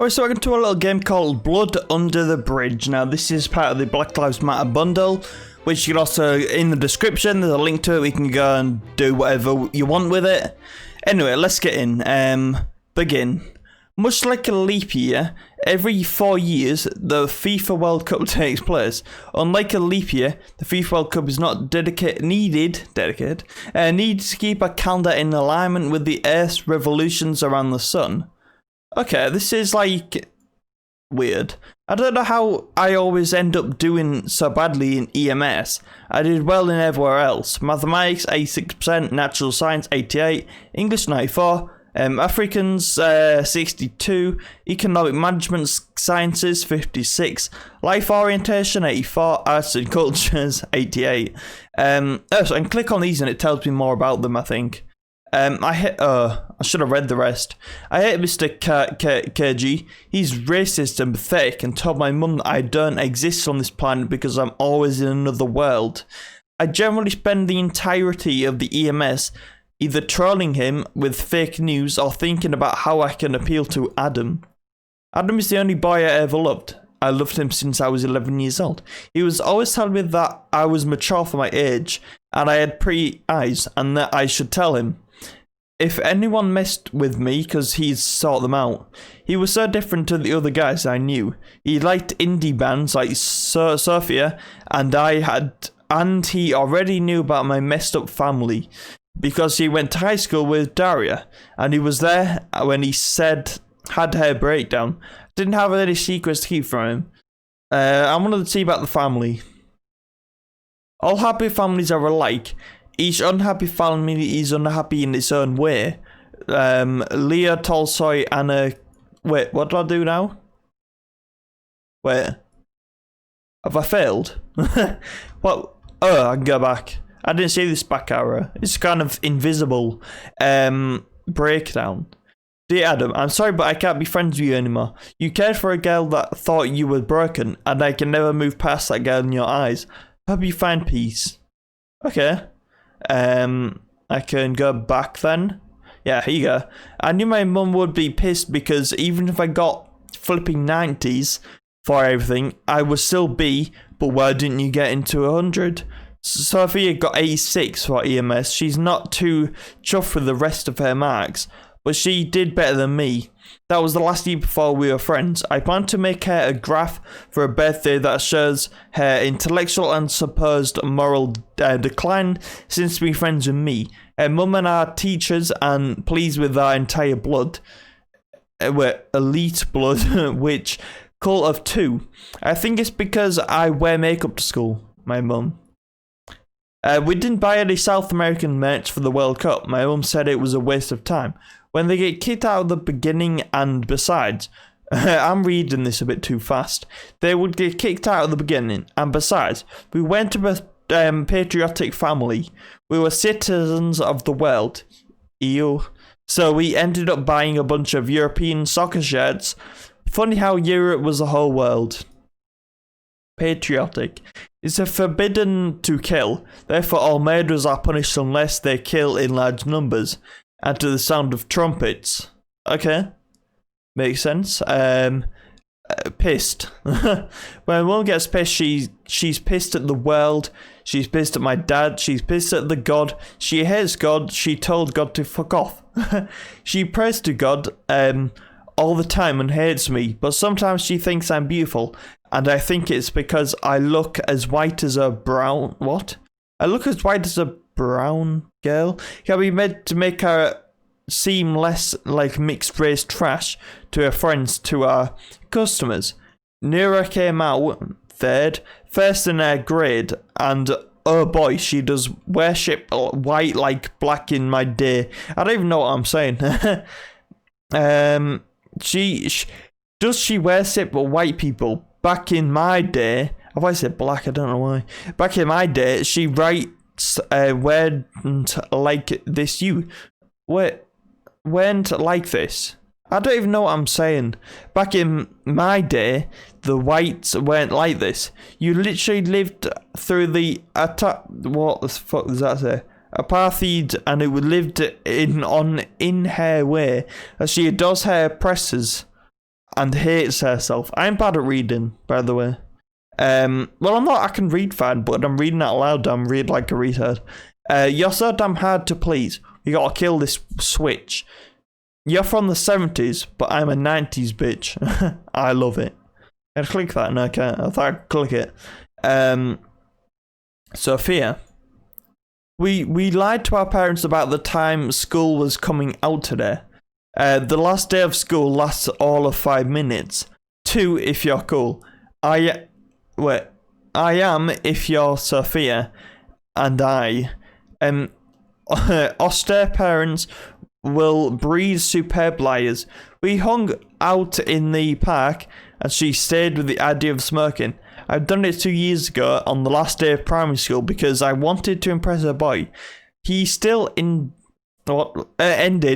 Alright, so welcome to a little game called Blood Under the Bridge. Now, this is part of the Black Lives Matter bundle, which you can also, in the description, there's a link to it. We can go and do whatever you want with it. Anyway, let's get in. Begin. Much like a leap year, every 4 years, the FIFA World Cup takes place. Unlike a leap year, the FIFA World Cup is not needed to keep a calendar in alignment with the Earth's revolutions around the sun. Okay, this is like weird. I don't know how I always end up doing so badly in EMS. I did well in everywhere else. Mathematics 86%, natural science 88, English 94, Africans 62, economic management sciences 56, life orientation 84, arts and cultures 88. So I can click on these and it tells me more about them, I think. I should have read the rest. I hate Mr. KG. He's racist and pathetic and told my mum that I don't exist on this planet because I'm always in another world. I generally spend the entirety of the EMS either trolling him with fake news or thinking about how I can appeal to Adam. Adam is the only boy I ever loved. I loved him since I was 11 years old. He was always telling me that I was mature for my age and I had pretty eyes and that I should tell him. If anyone messed with me, because he's sought them out, he was so different to the other guys I knew. He liked indie bands like Sophia, and he already knew about my messed up family, because he went to high school with Daria, and he was there when he had her breakdown. Didn't have any secrets to keep from him. I wanted to see about the family. All happy families are alike. Each unhappy family is unhappy in its own way. Leo Tolstoy and wait, what do I do now? Wait. Have I failed? What? Oh, I can go back. I didn't see this back arrow. It's kind of invisible. Breakdown. Dear Adam, I'm sorry but I can't be friends with you anymore. You cared for a girl that thought you were broken, and I can never move past that girl in your eyes. Hope you find peace. Okay. I can go back then. Yeah, here you go. I knew my mum would be pissed because even if I got flipping 90s for everything, I would still be, but why didn't you get into 100? Sophia got 86 for EMS. She's not too chuffed with the rest of her marks, but she did better than me. That was the last year before we were friends. I plan to make her a graph for her birthday that shows her intellectual and supposed moral decline since being friends with me. Her mum and our teachers and pleased with our entire blood. We're elite blood, which cult of 2. I think it's because I wear makeup to school, my mum. We didn't buy any South American merch for the World Cup. My mum said it was a waste of time. When they get kicked out of the beginning, and besides, I'm reading this a bit too fast. They would get kicked out of the beginning, and besides, we went to a patriotic family. We were citizens of the world. Ew. So we ended up buying a bunch of European soccer shirts. Funny how Europe was the whole world. Patriotic. It's forbidden to kill. Therefore, all murderers are punished unless they kill in large numbers. And to the sound of trumpets. Okay. Makes sense. Pissed. When mum gets pissed, she's pissed at the world. She's pissed at my dad. She's pissed at the God. She hates God. She told God to fuck off. She prays to God all the time and hates me. But sometimes she thinks I'm beautiful. And I think it's because I look as white as a brown... What? I look as white as a brown girl. Can be made to make her seem less like mixed race trash to her friends, to our customers. Nira came out first in her grade, and oh boy, she does worship white like black in my day. I don't even know what I'm saying. She worship white people. Back in my day, have I said black? I don't know why. Back in my day, she writes weren't like this. You weren't like this. I don't even know what I'm saying. Back in my day, the whites weren't like this. You literally lived through the what the fuck does that say? Apartheid, and it lived in her way as she adores her oppressors. and hates herself. I'm bad at reading, by the way. Well, I'm not. I can read fine, but I'm reading out loud. I'm reading like a retard. You're so damn hard to please. You gotta kill this switch. You're from the 70s, but I'm a 90s bitch. I love it. Can I click that? No, I can't. I thought I'd click it. Sophia. We lied to our parents about the time school was coming out today. The last day of school lasts all of 5 minutes. 2 if you're cool. I am if you're Sophia. And I. Austere parents will breed superb liars. We hung out in the park and she stayed with the idea of smoking. I've done it 2 years ago on the last day of primary school because I wanted to impress a boy. He still ended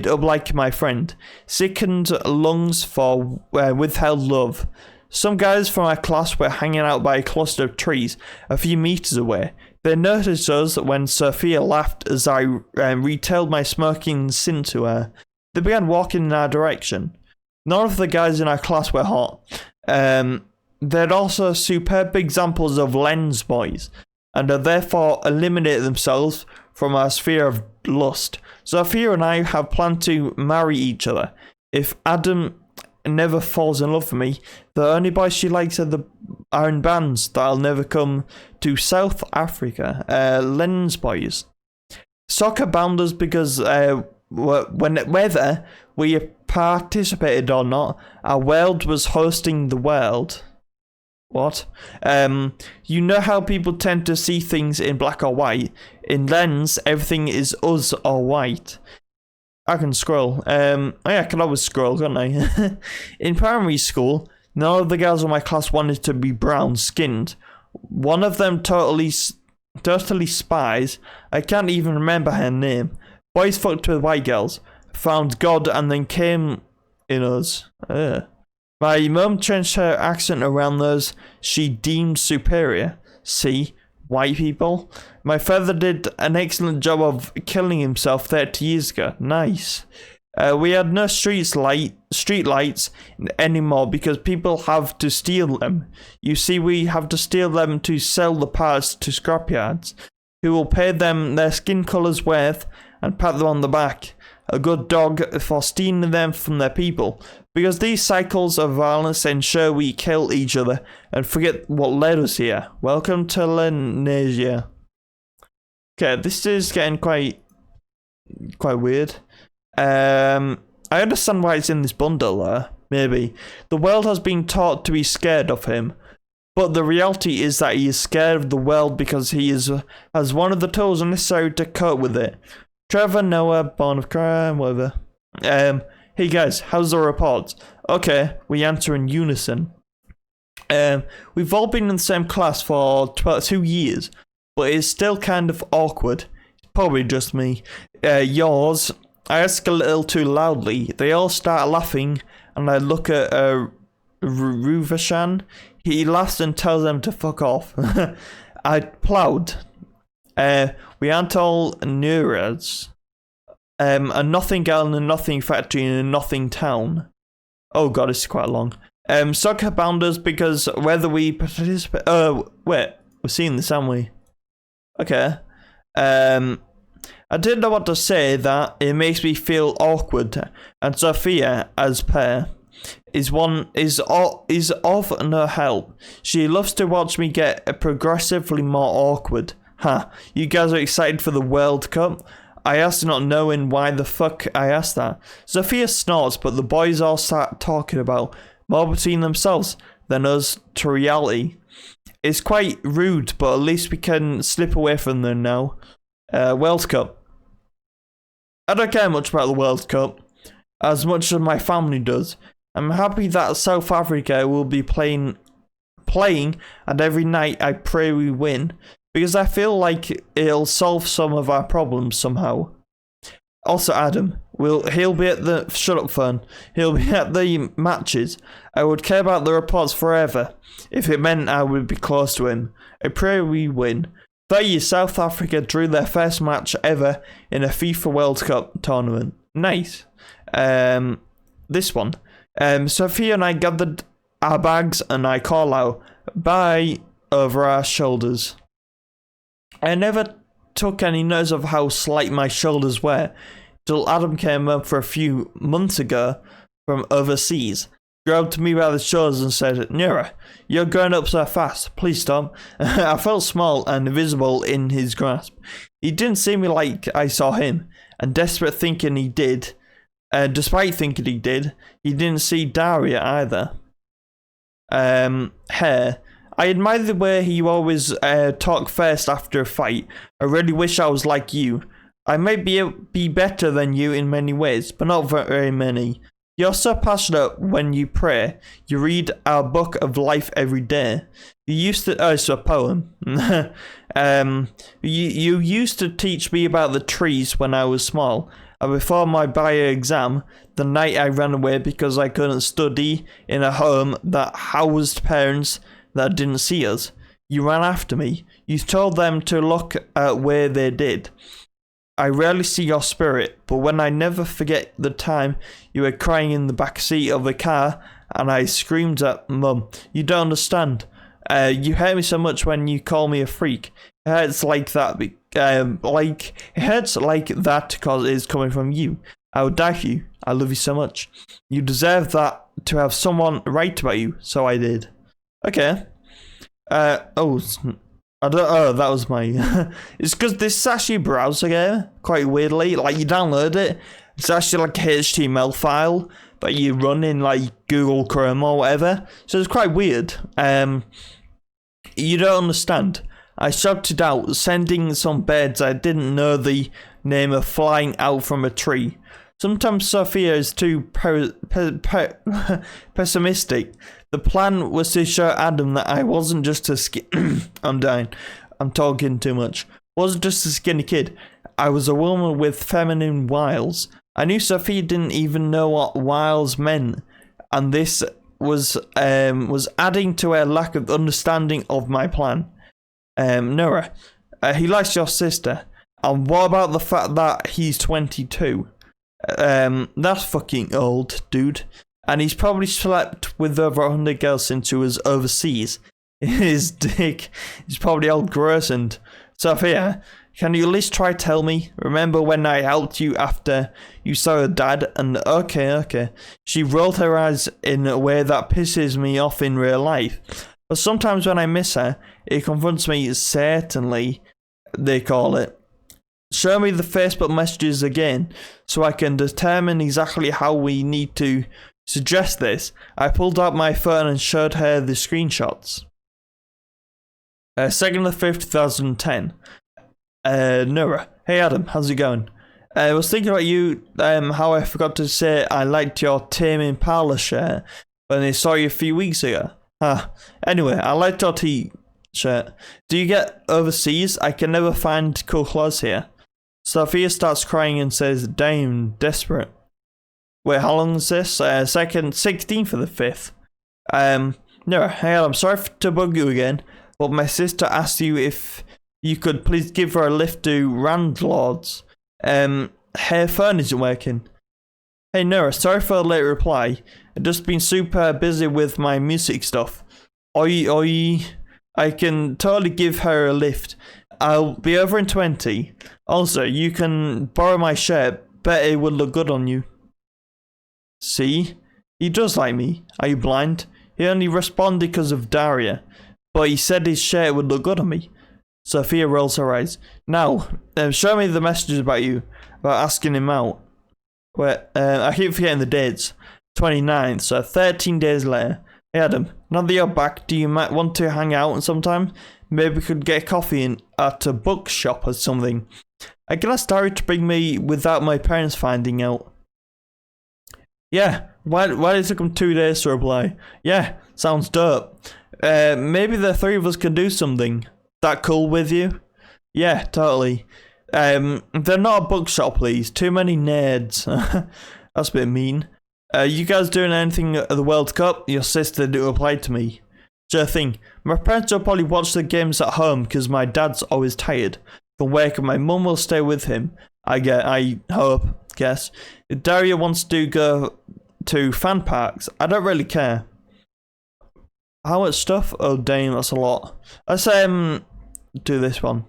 up like my friend. Sickened lungs for withheld love. Some guys from our class were hanging out by a cluster of trees a few meters away. They noticed us when Sophia laughed as I retailed my smoking sin to her. They began walking in our direction. None of the guys in our class were hot. They're also superb examples of lens boys, and have therefore eliminated themselves from our sphere of lust. Sophia and I have planned to marry each other. If Adam never falls in love with me, the only boys she likes are in bands that'll never come to South Africa. Lens boys. Soccer bound us because whether we participated or not, our world was hosting the world. What? You know how people tend to see things in black or white? In Lens, everything is us or white. I can scroll. Yeah, I can always scroll, can't I? In primary school, none of the girls in my class wanted to be brown skinned. One of them totally spies. I can't even remember her name. Boys fucked with white girls, found God, and then came in us. My mum changed her accent around those she deemed superior. See? White people. My father did an excellent job of killing himself 30 years ago. Nice. We had no street lights anymore because people have to steal them. You see, we have to steal them to sell the parts to scrapyards, who will pay them their skin colour's worth and pat them on the back. A good dog for stealing them from their people. Because these cycles of violence ensure we kill each other and forget what led us here. Welcome to Lenasia. Okay, this is getting quite weird. I understand why it's in this bundle though, maybe. The world has been taught to be scared of him. But the reality is that he is scared of the world because he has one of the tools necessary to cope with it. Trevor Noah, born of crime, whatever. Hey guys, how's the report? Okay, we answer in unison. We've all been in the same class for 2 years, but it's still kind of awkward. It's probably just me. Yours, I ask a little too loudly. They all start laughing, and I look at Ruvashan. He laughs and tells them to fuck off. I ploughed. We aren't all nerds. A nothing girl in a nothing factory in a nothing town. Oh god, it's quite long. Soccer bounders because whether we participate. Wait, we're seeing this, haven't we? Okay. I didn't know what to say. That it makes me feel awkward. And Sophia, as per, is of no help. She loves to watch me get progressively more awkward. Ha! You guys are excited for the World Cup? I asked, not knowing why the fuck I asked that. Sophia snorts, but the boys all start talking about more between themselves than us to reality. It's quite rude, but at least we can slip away from them now. World Cup. I don't care much about the World Cup, as much as my family does. I'm happy that South Africa will be playing, and every night I pray we win. Because I feel like it'll solve some of our problems somehow. Also, Adam, he'll be at the... Shut up, Fern. He'll be at the matches. I would care about the reports forever, if it meant I would be close to him. I pray we win. That year, South Africa drew their first match ever in a FIFA World Cup tournament. Nice. This one. Sophia and I gathered our bags and I call out, bye, over our shoulders. I never took any notice of how slight my shoulders were till Adam came up for a few months ago from overseas, grabbed me by the shoulders and said, Nira, you're going up so fast, please stop. I felt small and invisible in his grasp. He didn't see me like I saw him, and despite thinking he did, he didn't see Daria either. Hair. I admire the way you always talk first after a fight. I really wish I was like you. I may be better than you in many ways, but not very many. You're so passionate when you pray. You read our book of life every day. You used to... Oh, it's a poem. You used to teach me about the trees when I was small. And before my bio exam, the night I ran away because I couldn't study in a home that housed parents that didn't see us. You ran after me. You told them to look at where they did. I rarely see your spirit, but when I never forget the time you were crying in the back seat of the car and I screamed at Mum. You don't understand. You hurt me so much when you call me a freak. It hurts like that. It hurts like that because it's coming from you. I would die for you. I love you so much. You deserve that to have someone write about you, so I did. Okay. That was my... It's because this is actually a browser game, quite weirdly. Like, you download it, it's actually like a HTML file that you run in, like, Google Chrome or whatever. So it's quite weird. You don't understand. I shouted out, sending some birds I didn't know the name of flying out from a tree. Sometimes Sophia is too pessimistic. The plan was to show Adam that I wasn't just a I'm dying. I'm talking too much. Wasn't just a skinny kid. I was a woman with feminine wiles. I knew Sophia didn't even know what wiles meant, and this was adding to her lack of understanding of my plan. Nora, he likes your sister. And what about the fact that he's 22? That's fucking old, dude. And he's probably slept with over 100 girls since he was overseas. His dick is probably all gross and... Sophia, can you at least try tell me? Remember when I helped you after you saw her dad? And okay. She rolled her eyes in a way that pisses me off in real life. But sometimes when I miss her, it confronts me, certainly, they call it. Show me the Facebook messages again, so I can determine exactly how we need to suggest this. I pulled out my phone and showed her the screenshots. 2nd of the 5th, 2010. Nora. Hey Adam, how's it going? I was thinking about you, how I forgot to say I liked your Tame Impala shirt when I saw you a few weeks ago. Anyway, I liked your t-shirt. Do you get overseas? I can never find cool clothes here. Sophia starts crying and says, damn, desperate. Wait, how long is this? 16th of the 5th. No, hey, I'm sorry to bug you again, but my sister asked you if you could please give her a lift to Randlord's. Her phone isn't working. Hey Nora, sorry for the late reply. I've just been super busy with my music stuff. I can totally give her a lift. I'll be over in 20. Also, you can borrow my shirt. Bet it would look good on you. See? He does like me. Are you blind? He only responded because of Daria. But he said his shirt would look good on me. Sophia rolls her eyes. Now, show me the messages about you. About asking him out. Wait, I keep forgetting the dates. 29th, so 13 days later. Hey Adam, now that you're back, do you might want to hang out sometime? Maybe we could get coffee at a bookshop or something. I can ask Daria to bring me without my parents finding out. Yeah, why did it take them 2 days to reply? Yeah, sounds dope. Maybe the three of us can do something. That cool with you? Yeah, totally. They're not a bookshop, please. Too many nerds. That's a bit mean. You guys doing anything at the World Cup? Your sister didn't reply to me. Sure thing. My parents will probably watch the games at home because my dad's always tired from work and my mum will stay with him. I hope, guess. If Daria wants to go to fan parks. I don't really care. How much stuff? Oh damn, that's a lot. Let's do this one.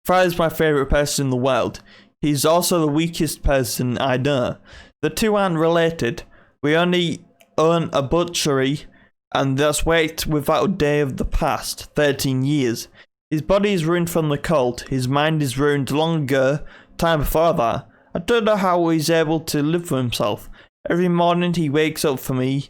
Fry's my favourite person in the world. He's also the weakest person I know. The two aren't related. We only own a butchery, and that's worked without a day of the past 13 years. His body is ruined from the cold. His mind is ruined long ago, time before that. I don't know how he's able to live for himself. Every morning he wakes up for me,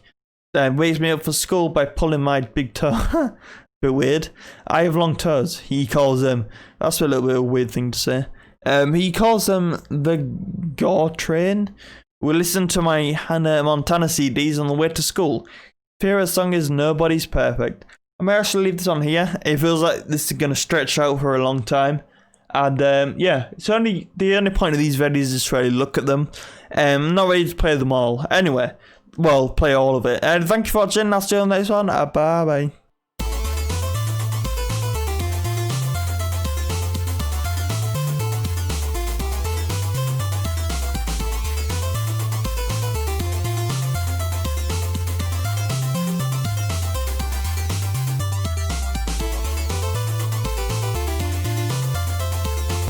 wakes me up for school by pulling my big toe. Bit weird. I have long toes. He calls them. That's a little bit of a weird thing to say. He calls them the Gore Train. We listen to my Hannah Montana CDs on the way to school. Favorite song is Nobody's Perfect. I may actually leave this on here. It feels like this is going to stretch out for a long time. And yeah, it's only the only point of these videos is to really look at them. I'm not ready to play them all. Anyway, well, play all of it. And thank you for watching. I'll see you on the next one. Bye bye.